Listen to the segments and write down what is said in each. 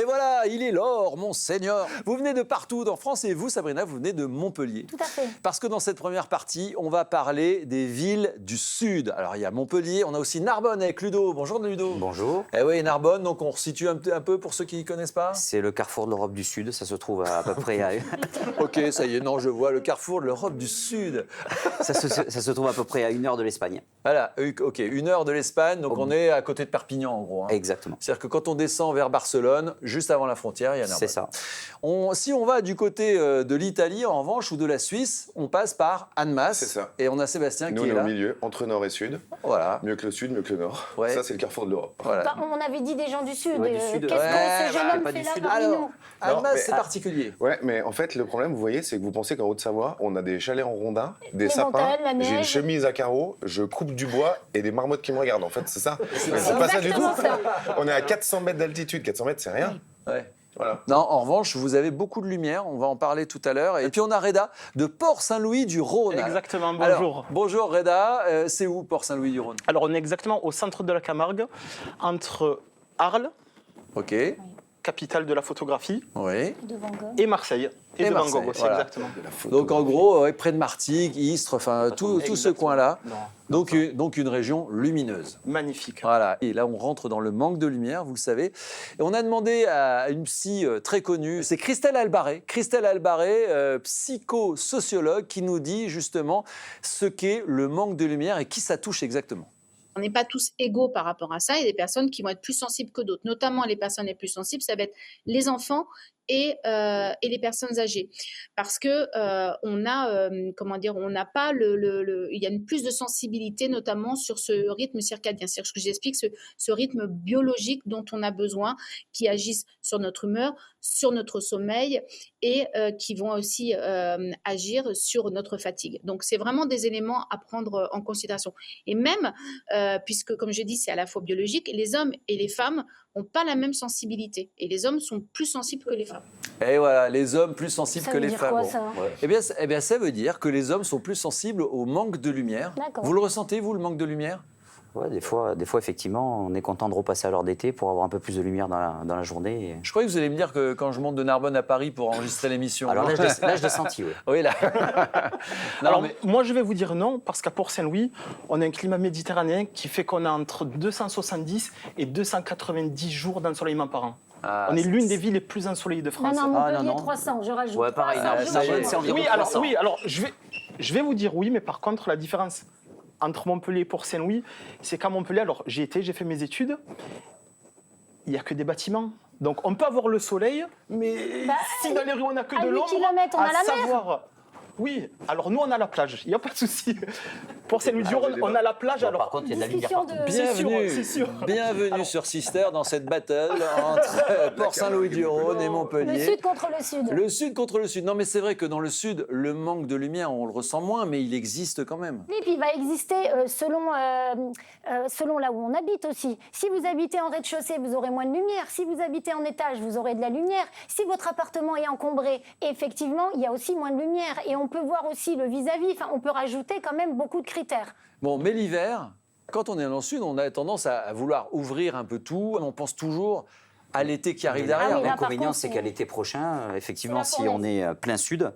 Et voilà, il est l'or, mon seigneur. Vous venez de partout en France et vous, Sabrina, vous venez de Montpellier. Tout à fait. Parce que dans cette première partie, on va parler des villes du Sud. Alors, il y a Montpellier, on a aussi Narbonne avec Ludo. Bonjour Ludo. Bonjour. Eh oui, Narbonne, donc on resitue un peu pour ceux qui ne connaissent pas. C'est le carrefour de l'Europe du Sud, ça se trouve à peu près à... Ok, ça y est, non, je vois le carrefour de l'Europe du Sud. ça se trouve à peu près à 1 heure de l'Espagne. Voilà, ok, 1 heure de l'Espagne, donc on est à côté de Perpignan en gros. Hein. Exactement. C'est-à-dire que quand on descend vers Barcelone, juste avant la frontière, il y a Narbonne. C'est ça. Si on va du côté de l'Italie, en revanche, ou de la Suisse, on passe par Annemasse. C'est ça. Et on a Sébastien Nous, qui on est est là. au milieu, entre nord et sud. Voilà. Mieux que le sud, mieux que le nord. Ouais. Ça, c'est le carrefour de l'Europe. Voilà. Bah, on avait dit des gens du Sud. Ouais, du Sud. Qu'est-ce Ouais, que ce jeune homme pas fait du là Sud. parmi Alors, nous? Annemasse, mais- c'est particulier. Ouais, mais en fait, le problème, vous voyez, c'est que vous pensez qu'en Haute-Savoie, on a des chalets en rondins, des Les sapins, montagnes, la j'ai une neige. chemise à carreaux, je coupe du bois et des marmottes qui me regardent. En fait, c'est ça. Mais ça. c'est pas ça du tout. Exactement ça. On est à 400 mètres d'altitude. 400 mètres, c'est rien. Ouais. Voilà. Non, en revanche, vous avez beaucoup de lumière, on va en parler tout à l'heure. Et puis on a Reda de Port-Saint-Louis-du-Rhône. Exactement, bonjour. Alors, bonjour Reda, c'est où Port-Saint-Louis-du-Rhône? Alors, on est exactement au centre de la Camargue, entre Arles, Ok, capitale de la photographie, oui. De Van Gogh. et Marseille. Et, de Van Marseille, Gogh aussi, voilà. exactement. De la photo. Donc en gros, près de Martigues, Istres, enfin tout ce Exactement. coin-là. Non. Donc une région lumineuse. Magnifique. Voilà. Et là, on rentre dans le manque de lumière, vous le savez. Et on a demandé à une psy très connue, c'est Christelle Albaré. Christelle Albaré, psychosociologue, qui nous dit justement ce qu'est le manque de lumière et qui ça touche exactement. On n'est pas tous égaux par rapport à ça. Il y a des personnes qui vont être plus sensibles que d'autres. Notamment, les personnes les plus sensibles, ça va être les enfants et les personnes âgées. Parce que on a, on n'a pas il y a une plus de sensibilité, notamment sur ce rythme circadien. C'est ce que j'explique, ce rythme biologique dont on a besoin, qui agissent sur notre humeur, sur notre sommeil et qui vont aussi agir sur notre fatigue. Donc, c'est vraiment des éléments à prendre en considération. Et même, puisque, comme j'ai dit, c'est à la fois biologique, les hommes et les femmes n'ont pas la même sensibilité. Et les hommes sont plus sensibles que les femmes. Et voilà, les hommes plus sensibles Ça que veut les dire femmes. quoi, Bon. ça? Eh bien, ça veut dire que les hommes sont plus sensibles au manque de lumière. D'accord. Vous le ressentez, vous, le manque de lumière? Ouais, des fois, effectivement, on est content de repasser à l'heure d'été pour avoir un peu plus de lumière dans la journée. Et... Je croyais que vous allez me dire que quand je monte de Narbonne à Paris pour enregistrer l'émission. Alors là, je l'ai senti, oui. Oui, là. Non, Alors, mais- moi, je vais vous dire non, parce qu'à Port-Saint-Louis, on a un climat méditerranéen qui fait qu'on a entre 270 et 290 jours d'ensoleillement par an. Ah, On est l'une des villes les plus ensoleillées de Non, France. non, Ah, Montpellier, non, non. 300, je rajoute. Ouais, pareil, 300, non, je ça y est, rajoute. c'est environ Oui, 300. alors, je vais vous dire oui, mais par contre, la différence entre Montpellier et Port-Saint-Louis, c'est qu'à Montpellier, alors j'ai fait mes études, il n'y a que des bâtiments. Donc on peut avoir le soleil, mais Bah, si dans les rues on n'a que à de 8 l'ombre, kilomètres, on a à la mer. savoir... Oui, alors nous on a la plage, il n'y a pas de souci. Pour Saint-Louis-du-Rhône, on a la plage, Bon, alors... par contre, il y a de la lumière Discussion partout. de- C'est sûr, Bienvenue, c'est sûr. bienvenue Alors- sur Sister dans cette battle entre Port-Saint-Louis-du-Rhône et Le Montpellier. Sud contre le Sud. Le Sud contre le Sud. Non, mais c'est vrai que dans le Sud, le manque de lumière, on le ressent moins, mais il existe quand même. Et puis il va exister selon là où on habite aussi. Si vous habitez en rez-de-chaussée, vous aurez moins de lumière. Si vous habitez en étage, vous aurez de la lumière. Si votre appartement est encombré, effectivement, il y a aussi moins de lumière. Et on peut voir aussi le vis-à-vis. Enfin, on peut rajouter quand même beaucoup de critères. Bon, mais l'hiver, quand on est dans le Sud, on a tendance à vouloir ouvrir un peu tout. On pense toujours à l'été qui arrive derrière. Ah oui, là, par L'inconvénient, contre, c'est qu'à l'été prochain, effectivement, C'est la si on fournaise. est plein sud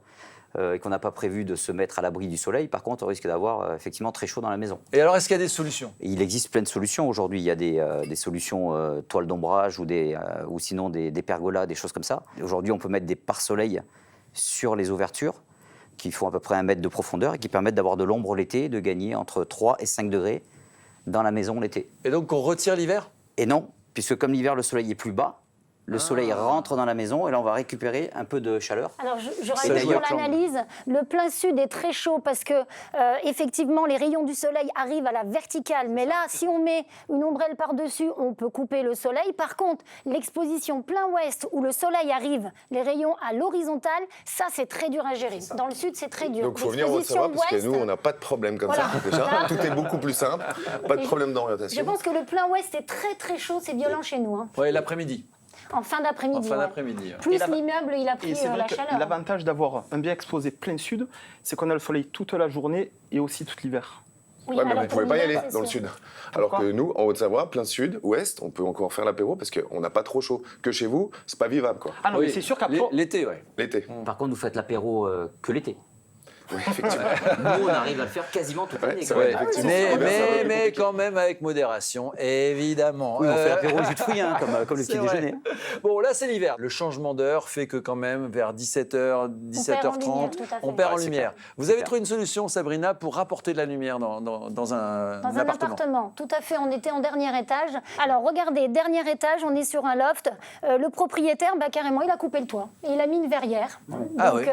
et qu'on n'a pas prévu de se mettre à l'abri du soleil, par contre, on risque d'avoir effectivement très chaud dans la maison. Et alors, est-ce qu'il y a des solutions? Et il existe plein de solutions aujourd'hui. Il y a des solutions toiles d'ombrage ou sinon des pergolas, des choses comme ça. Aujourd'hui, on peut mettre des pare-soleil sur les ouvertures qui font à peu près 1 mètre de profondeur et qui permettent d'avoir de l'ombre l'été, de gagner entre 3 et 5 degrés dans la maison l'été. Et donc, on retire l'hiver? Et non, puisque comme l'hiver, le soleil est plus bas, le soleil rentre dans la maison et là, on va récupérer un peu de chaleur. Alors, je C'est rajoute d'ailleurs pour l'analyse, le plein sud est très chaud parce que, effectivement, les rayons du soleil arrivent à la verticale. Mais là, si on met une ombrelle par-dessus, on peut couper le soleil. Par contre, l'exposition plein ouest où le soleil arrive, les rayons à l'horizontale, ça, c'est très dur à gérer. Dans le sud, c'est très dur. Donc, il faut venir en Haute-Savoie parce que ouest, nous, on n'a pas de problème comme Voilà. ça. Déjà, Là. tout est beaucoup plus simple. Pas de problème je d'orientation. pense que le plein ouest est très très chaud, c'est violent chez nous. Hein. Oui, l'après-midi. En fin En d'après-midi. fin ouais. d'après-midi. Et Plus là-bas- l'immeuble, il a Et pris c'est vrai la que chaleur. l'avantage d'avoir un bien exposé plein sud, c'est qu'on a le soleil toute la journée et aussi tout l'hiver. Oui, Ouais, mais alors vous ne pouvez pour pas y l'hiver, aller c'est dans le sûr. sud. Alors Pourquoi que nous, en Haute-Savoie, plein sud, ouest, on peut encore faire l'apéro parce qu'on n'a pas trop chaud. Que chez vous, c'est pas vivable, quoi. Ah non, Oui, mais c'est sûr qu'après, l'été, ouais. L'été. Par contre, vous faites l'apéro que l'été. Oui, effectivement. Nous, on arrive à le faire quasiment toute Ouais, l'année. c'est quand vrai, même. effectivement. Mais, Ah, ben, ça va être mais compliqué. quand même avec modération, évidemment. Oui, on fait l'apéro au jus de fruits, hein, comme le c'est petit vrai. déjeuner. Bon, là, c'est l'hiver. Le changement d'heure fait que quand même, vers 17h, 17h30, tout à fait. on perd en Ouais, c'est lumière. clair. Vous avez trouvé une solution, Sabrina, pour rapporter de la lumière dans un Dans un appartement. appartement, tout à fait. On était en dernier étage. Alors, regardez, dernier étage, on est sur un loft. Le propriétaire, carrément, il a coupé le toit. Et il a mis une verrière. Ah Donc, oui.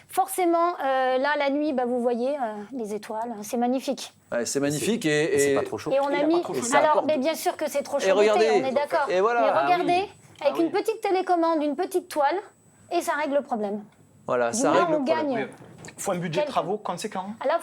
Forcément, là, la nuit, vous voyez les étoiles. C'est magnifique. Ouais, c'est magnifique Et c'est pas trop chaud. Et on Il a a mis. pas trop chaud. ça Alors, apporte- mais bien sûr que c'est trop chaud. Et regardez, l'été, on est d'accord. et voilà. Mais Ah regardez, oui. avec une petite télécommande, une petite toile, et ça règle le problème. Voilà, Du ça moins, règle on le problème. gagne. il faut un budget de travaux conséquent. Ah, là,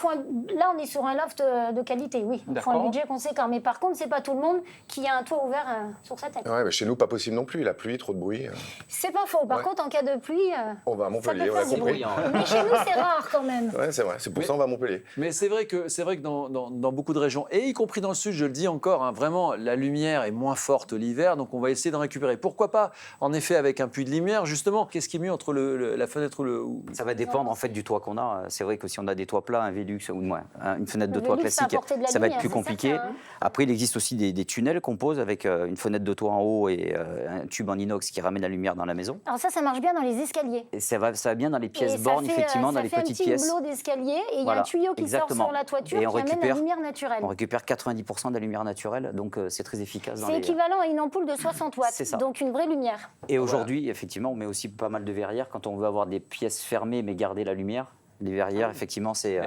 on est sur un loft de qualité, oui. Il faut un D'accord. budget conséquent. Mais par contre, c'est pas tout le monde qui a un toit ouvert sur sa tête. Ouais, mais chez nous, pas possible non plus. La pluie, trop de bruit. C'est pas faux. Par Ouais. contre, en cas de pluie, On va à ça Montpellier, peut on a faire du compris. bruit. Mais chez nous, c'est rare quand même. Ouais, c'est vrai. C'est pour ça qu'on va à Montpellier. Mais c'est vrai que dans beaucoup de régions, et y compris dans le sud, je le dis encore, hein, vraiment, la lumière est moins forte l'hiver, donc on va essayer de récupérer. Pourquoi pas, en effet, avec un puits de lumière, justement, qu'est-ce qui est mieux entre la fenêtre ou Ça va dépendre en fait du toit qu'on a. C'est vrai que si on a des toits plats, un Velux ou moins, une fenêtre de Le toit Velux, ça classique, apportait de la ça va être lumière, plus c'est compliqué. certain, hein. Après, il existe aussi des tunnels qu'on pose avec une fenêtre de toit en haut et un tube en inox qui ramène la lumière dans la maison. Alors ça marche bien dans les escaliers. Et ça va bien dans les pièces Et ça bornes, fait, effectivement, dans les ça fait petites un petit pièces. hublot d'escalier et il y a Voilà, un tuyau qui exactement. sort sur la toiture Et qui on amène la récupère- lumière naturelle. On récupère 90% de la lumière naturelle, donc c'est très efficace. Dans C'est les... équivalent à une ampoule de 60 watts, C'est ça. donc une vraie lumière. Et aujourd'hui, effectivement, on met aussi pas mal de verrières quand on veut avoir des pièces fermées mais garder la lumière. Les verrières, effectivement, c'est...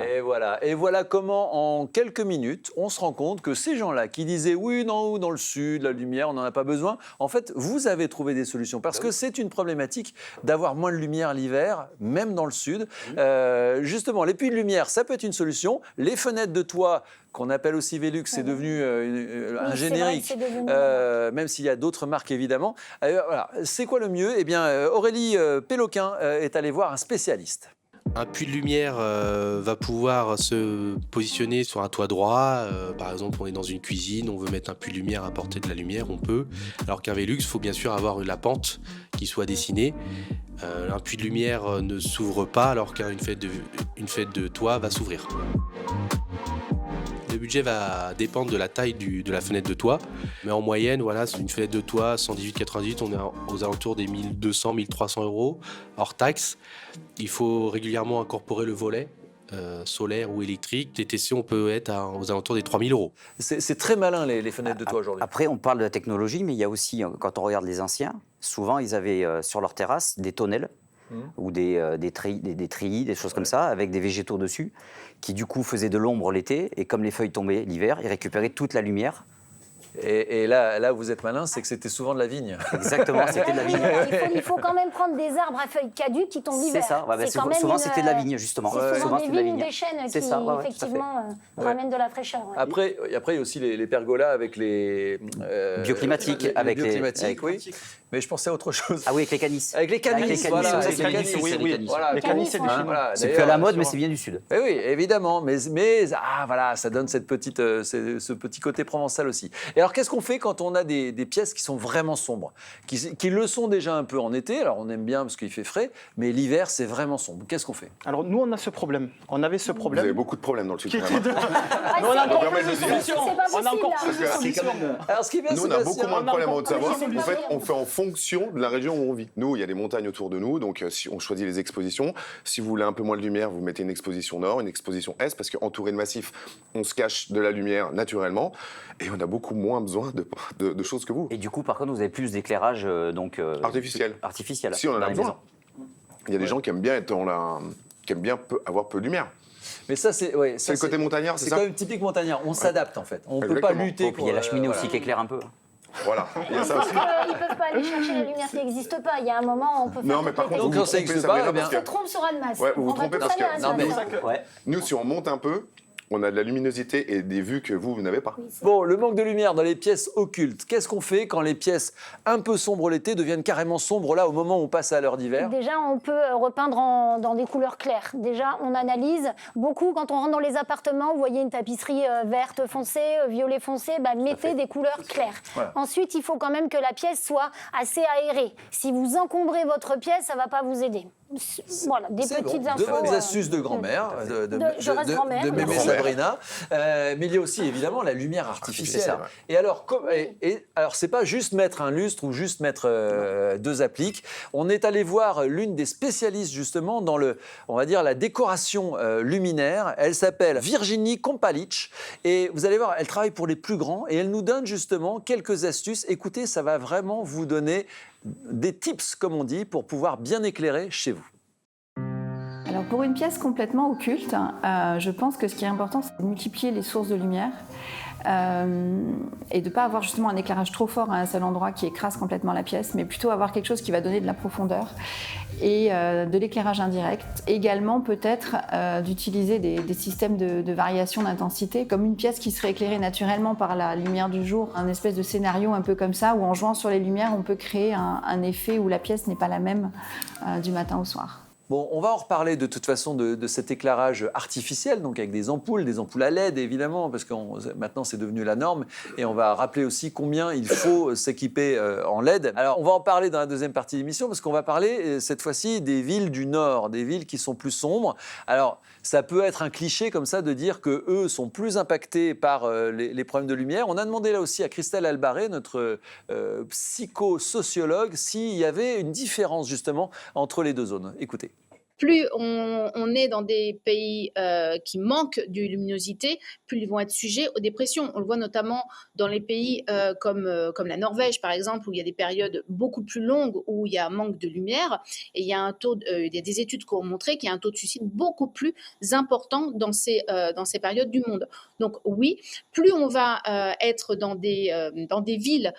Et voilà comment, en quelques minutes, on se rend compte que ces gens-là qui disaient oui, non, dans le sud, la lumière, on n'en a pas besoin, en fait, vous avez trouvé des solutions. Parce que c'est une problématique d'avoir moins de lumière l'hiver, même dans le sud. Justement, les puits de lumière, ça peut être une solution. Les fenêtres de toit, qu'on appelle aussi Velux, c'est devenu un Oui, c'est générique, vrai que c'est devenu même s'il y a d'autres marques, évidemment. Voilà. C'est quoi le mieux ? Eh bien, Aurélie Péloquin est allée voir un spécialiste. Un puits de lumière va pouvoir se positionner sur un toit droit. Par exemple, on est dans une cuisine, on veut mettre un puits de lumière à portée de la lumière, on peut. Alors qu'un Velux, il faut bien sûr avoir la pente qui soit dessinée. Un puits de lumière ne s'ouvre pas alors qu'une fenêtre de toit va s'ouvrir. Le budget va dépendre de la taille de la fenêtre de toit. Mais en moyenne, voilà, c'est une fenêtre de toit 118-98, on est aux alentours des 1200-1300 euros hors taxe. Il faut régulièrement incorporer le volet solaire ou électrique. TTC, on peut être aux alentours des 3000 euros. C'est très malin, les fenêtres de toit aujourd'hui. Après, on parle de la technologie, mais il y a aussi, quand on regarde les anciens, souvent, ils avaient sur leur terrasse des tonnelles ou des treillis, des choses comme ça, avec des végétaux dessus, qui du coup faisaient de l'ombre l'été, et comme les feuilles tombaient l'hiver, ils récupéraient toute la lumière. Et là, vous êtes malin, c'est que c'était souvent de la vigne. Exactement, c'était de la vigne. Il faut quand même prendre des arbres à feuilles caduques qui tombent l'hiver. C'est ça, ouais, bah, C'est quand même souvent c'était de la vigne, justement. C'est souvent des c'était de la vignes ou vigne. des chênes C'est qui, ça, ouais, tout à fait. effectivement, ramènent de la fraîcheur. Ouais. Après, il y a aussi les pergolas avec les... Bioclimatiques, avec les- bioclimatiques, avec- oui. Mais je pensais à autre chose. Ah oui, avec les canisses. Avec les canisses, Avec les voilà. canisses, avec c'est les les canisses, canisses, c'est les canisses. Voilà, Les canisses, c'est du Hein, chinois. voilà. C'est plus D'ailleurs, à la mode, mais c'est bien du Sud. Eh oui, évidemment, mais voilà, ça donne ce petit côté provençal aussi. Et alors, qu'est-ce qu'on fait quand on a des pièces qui sont vraiment sombres, qui le sont déjà un peu en été, alors on aime bien parce qu'il fait frais, mais l'hiver, c'est vraiment sombre. Qu'est-ce qu'on fait ? Alors nous, on a ce problème. On avait ce Vous problème. avez beaucoup de problèmes dans le sud. Qui quand était même, de- Ah, on a encore permet de le plus de dire. solutions. C'est pas On a possible, encore là. plus de solutions. Alors, ce qui est bien, Nous, on a beaucoup moins de problèmes en Haute-Savoie. c'est pas En fait, bien. on fait en fonction de la région où on vit. Nous, il y a des montagnes autour de nous, donc si on choisit les expositions. Si vous voulez un peu moins de lumière, vous mettez une exposition nord, une exposition est, parce qu'entouré de massifs, on se cache de la lumière naturellement, et on a beaucoup moins besoin de choses que vous. Et du coup, par contre, vous avez plus d'éclairage Artificiel. artificiel. Si on en dans a les besoin. maisons. Il y a des gens qui aiment bien avoir peu de lumière. Mais ça, c'est C'est le côté montagnard, c'est c'est ça quand même typique montagnard. On s'adapte en fait. On ne peut pas Exactement. lutter Et puis il y a la cheminée aussi qui éclaire un peu. Voilà, il y a ça aussi. Ils peuvent pas aller chercher la lumière qui n'existe pas. Il y a un moment, on peut faire Non, mais toutes par les contre, Donc, vous quand vous ça trompez, existe Sabrina, pas, eh bien, parce On que se trompe sur Annemasse. Ouais, vous vous On va trompez tous parce aller à que- non, mais- Annemasse. Ouais. nous, si on monte un peu, on a de la luminosité et des vues que vous n'avez pas. Bon, le manque de lumière dans les pièces occultes. Qu'est-ce qu'on fait quand les pièces un peu sombres l'été deviennent carrément sombres là au moment où on passe à l'heure d'hiver? Déjà, on peut repeindre dans des couleurs claires. Déjà, on analyse beaucoup. Quand on rentre dans les appartements, vous voyez une tapisserie verte foncée, violet foncé, mettez des couleurs claires. Voilà. Ensuite, il faut quand même que la pièce soit assez aérée. Si vous encombrez votre pièce, ça ne va pas vous aider. Voilà, des C'est petites bon. infos. De bonnes astuces de grand-mère, Je reste grand-mère. de mémé Grand-mère. Sabrina. Mais il y a aussi évidemment la lumière artificielle. Artificielle, ouais. Et alors, alors c'est pas juste mettre un lustre ou juste mettre deux appliques. On est allé voir l'une des spécialistes justement dans on va dire la décoration luminaire. Elle s'appelle Virginie Kompalic et vous allez voir, elle travaille pour les plus grands et elle nous donne justement quelques astuces. Écoutez, ça va vraiment vous donner des tips, comme on dit, pour pouvoir bien éclairer chez vous. Alors pour une pièce complètement occulte, je pense que ce qui est important, c'est de multiplier les sources de lumière et de ne pas avoir justement un éclairage trop fort à un seul endroit qui écrase complètement la pièce, mais plutôt avoir quelque chose qui va donner de la profondeur et de l'éclairage indirect. Également peut-être d'utiliser des systèmes de variation d'intensité, comme une pièce qui serait éclairée naturellement par la lumière du jour, un espèce de scénario un peu comme ça, où en jouant sur les lumières, on peut créer un effet où la pièce n'est pas la même du matin au soir. Bon, on va en reparler de toute façon de cet éclairage artificiel, donc avec des ampoules à LED évidemment, parce que maintenant c'est devenu la norme, et on va rappeler aussi combien il faut s'équiper en LED. Alors on va en parler dans la deuxième partie de l'émission, parce qu'on va parler cette fois-ci des villes du Nord, des villes qui sont plus sombres. Alors ça peut être un cliché comme ça de dire qu'eux sont plus impactés par les problèmes de lumière. On a demandé là aussi à Christelle Albaré, notre psychosociologue, s'il y avait une différence justement entre les deux zones. Écoutez. Plus on est dans des pays qui manquent de luminosité, plus ils vont être sujets aux dépressions. On le voit notamment dans les pays comme la Norvège, par exemple, où il y a des périodes beaucoup plus longues où il y a un manque de lumière. Et il y a il y a des études qui ont montré qu'il y a un taux de suicide beaucoup plus important dans ces périodes du monde. Donc oui, plus on va être dans des villes,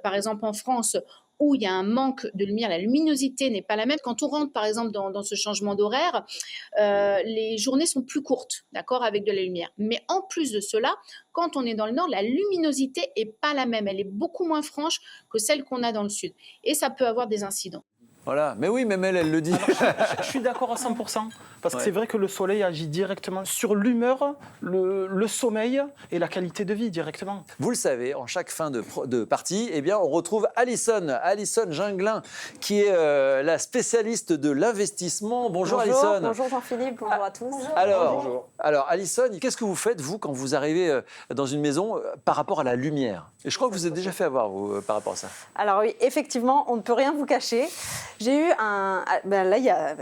par exemple en France, où il y a un manque de lumière, la luminosité n'est pas la même. Quand on rentre, par exemple, dans ce changement d'horaire, les journées sont plus courtes, d'accord, avec de la lumière. Mais en plus de cela, quand on est dans le nord, la luminosité n'est pas la même. Elle est beaucoup moins franche que celle qu'on a dans le sud. Et ça peut avoir des incidents. Voilà, mais oui, même elle le dit. Je suis d'accord à 100%, parce que c'est vrai que le soleil agit directement sur l'humeur, le sommeil et la qualité de vie directement. Vous le savez, en chaque fin de partie, eh bien, on retrouve Alison Ginglin, qui est la spécialiste de l'investissement. Bonjour Alison. Bonjour Jean-Philippe, bonjour à tous. Alors Alison, qu'est-ce que vous faites, vous, quand vous arrivez dans une maison par rapport à la lumière? Et je crois que vous êtes déjà fait avoir, vous, par rapport à ça. Alors oui, effectivement, on ne peut rien vous cacher. J'ai eu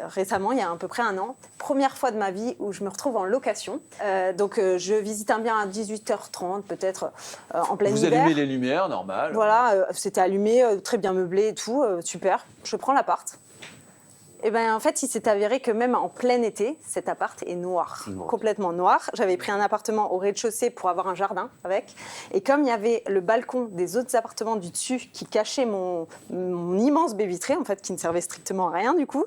récemment, il y a à peu près un an, première fois de ma vie où je me retrouve en location. Donc je visite un bien à 18h30, peut-être en plein hiver. Vous allumez les lumières, normal. Voilà, c'était allumé, très bien meublé et tout, super. Je prends l'appart. Et bien en fait, il s'est avéré que même en plein été, cet appart est noir, complètement noir. J'avais pris un appartement au rez-de-chaussée pour avoir un jardin avec. Et comme il y avait le balcon des autres appartements du dessus qui cachait mon immense baie vitrée, en fait, qui ne servait strictement à rien du coup,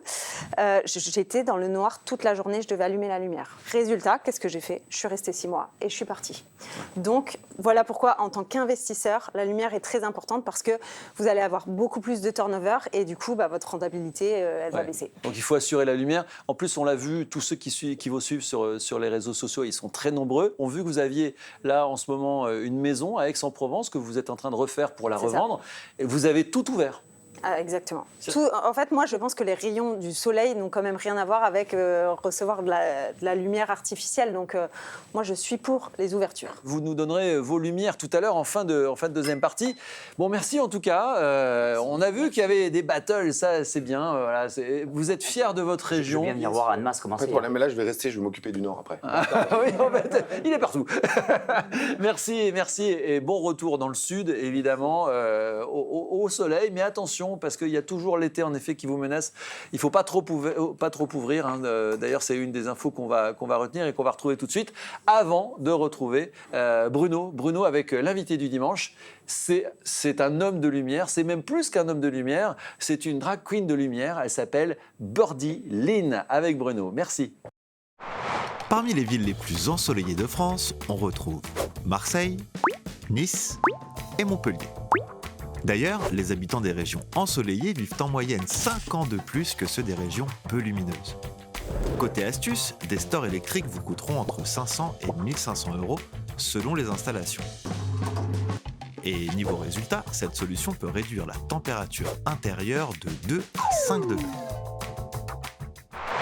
j'étais dans le noir toute la journée, je devais allumer la lumière. Résultat, qu'est-ce que j'ai fait? Je suis restée 6 mois et je suis partie. Donc voilà pourquoi, en tant qu'investisseur, la lumière est très importante parce que vous allez avoir beaucoup plus de turnover et du coup, votre rentabilité, elle va baisser. Donc il faut assurer la lumière. En plus, on l'a vu, tous ceux qui vous suivent sur les réseaux sociaux, ils sont très nombreux. On a vu que vous aviez là en ce moment une maison à Aix-en-Provence que vous êtes en train de refaire pour la revendre. Et vous avez tout ouvert. Ah, exactement. En fait, moi, je pense que les rayons du soleil n'ont quand même rien à voir avec recevoir de la lumière artificielle. Donc, moi, je suis pour les ouvertures. Vous nous donnerez vos lumières tout à l'heure en fin de deuxième partie. Bon, merci en tout cas. On a vu qu'il y avait des battles, ça, c'est bien. Voilà, vous êtes fiers de votre région. Je viens venir voir Annemasse comment c'est. Pas de problème, mais là, je vais rester, je vais m'occuper du Nord après. Oui, en fait, il est partout. Merci. Et bon retour dans le sud, évidemment, au soleil. Mais attention, parce qu'il y a toujours l'été, en effet, qui vous menace. Il ne faut pas trop ouvrir. Hein. D'ailleurs, c'est une des infos qu'on va retenir et qu'on va retrouver tout de suite, avant de retrouver Bruno. Bruno, avec l'invité du dimanche. C'est un homme de lumière. C'est même plus qu'un homme de lumière. C'est une drag queen de lumière. Elle s'appelle Birdie Lynn, avec Bruno. Merci. Parmi les villes les plus ensoleillées de France, on retrouve Marseille, Nice et Montpellier. D'ailleurs, les habitants des régions ensoleillées vivent en moyenne 5 ans de plus que ceux des régions peu lumineuses. Côté astuce, des stores électriques vous coûteront entre 500 et 1500 € selon les installations. Et niveau résultat, cette solution peut réduire la température intérieure de 2 à 5 degrés.